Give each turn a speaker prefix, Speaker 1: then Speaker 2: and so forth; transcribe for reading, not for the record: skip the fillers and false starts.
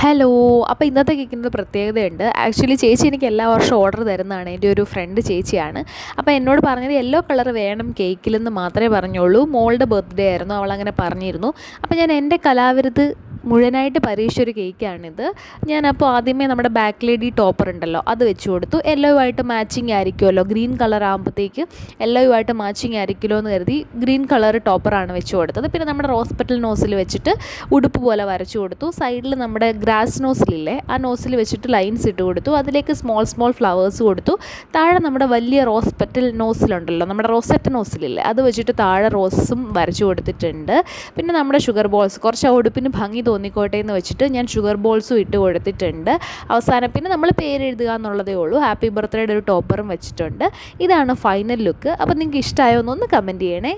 Speaker 1: Hello. അപ്പോൾ ഇന്നത്തെ കേക്കിന് ഒരു പ്രത്യേകതയുണ്ട്. ആക്ച്വലി ചേച്ചി എനിക്ക് എല്ലാ വർഷവും ഓർഡർ തരുന്നതാണ്. എൻ്റെ ഒരു ഫ്രണ്ട് ചേച്ചിയാണ്. അപ്പോൾ എന്നോട് പറഞ്ഞത് യെല്ലോ കളർ വേണം കേക്കിലെന്ന് മാത്രമേ പറഞ്ഞുള്ളൂ. മോളുടെ ബർത്ത്ഡേ ആയിരുന്നു, അവളങ്ങനെ പറഞ്ഞിരുന്നു. അപ്പോൾ ഞാൻ എൻ്റെ കലാവിരുത് മുഴുവനായിട്ട് പരീക്ഷിച്ചൊരു കേക്കാണിത്. ഞാനപ്പോൾ ആദ്യമേ നമ്മുടെ ബാക്ക് ലേഡി ടോപ്പർ ഉണ്ടല്ലോ അത് വെച്ച് കൊടുത്തു. യെല്ലോയുമായിട്ട് മാച്ചിങ് ആയിരിക്കുമല്ലോ, ഗ്രീൻ കളർ ആകുമ്പോഴത്തേക്ക് യെല്ലോയുമായിട്ട് മാച്ചിങ് ആയിരിക്കുമല്ലോ എന്ന് കരുതി ഗ്രീൻ കളർ ടോപ്പറാണ് വെച്ച് കൊടുത്തത്. പിന്നെ നമ്മുടെ റോസ് പെറ്റൽ നോസിൽ വെച്ചിട്ട് ഉടുപ്പ് പോലെ വരച്ചു കൊടുത്തു. സൈഡിൽ നമ്മുടെ ഗ്രാസ് നോസിലില്ലേ, ആ നോസിൽ വെച്ചിട്ട് ലൈൻസ് ഇട്ട് കൊടുത്തു. അതിലേക്ക് സ്മോൾ സ്മോൾ ഫ്ലവേഴ്സ് കൊടുത്തു. താഴെ നമ്മുടെ വലിയ റോസ് പെറ്റൽ നോസിലുണ്ടല്ലോ, നമ്മുടെ റോസെറ്റ് നോസിലില്ലേ, അത് വെച്ചിട്ട് താഴെ റോസും വരച്ചു കൊടുത്തിട്ടുണ്ട്. പിന്നെ നമ്മുടെ ഷുഗർ ബോൾസ്, കുറച്ച് ആ ഉടുപ്പിന് ഭംഗി തോന്നിക്കോട്ടെ എന്ന് വെച്ചിട്ട് ഞാൻ ഷുഗർ ബോൾസും ഇട്ട് കൊടുത്തിട്ടുണ്ട്. അവസാനം പിന്നെ നമ്മൾ പേരെഴുതുക എന്നുള്ളതേ ഉള്ളൂ. ഹാപ്പി ബർത്ത്ഡേയുടെ ഒരു ടോപ്പറും വെച്ചിട്ടുണ്ട്. ഇതാണ് ഫൈനൽ ലുക്ക്. അപ്പോൾ നിങ്ങൾക്ക് ഇഷ്ടമായോ എന്നൊന്ന് കമൻറ്റ് ചെയ്യണേ.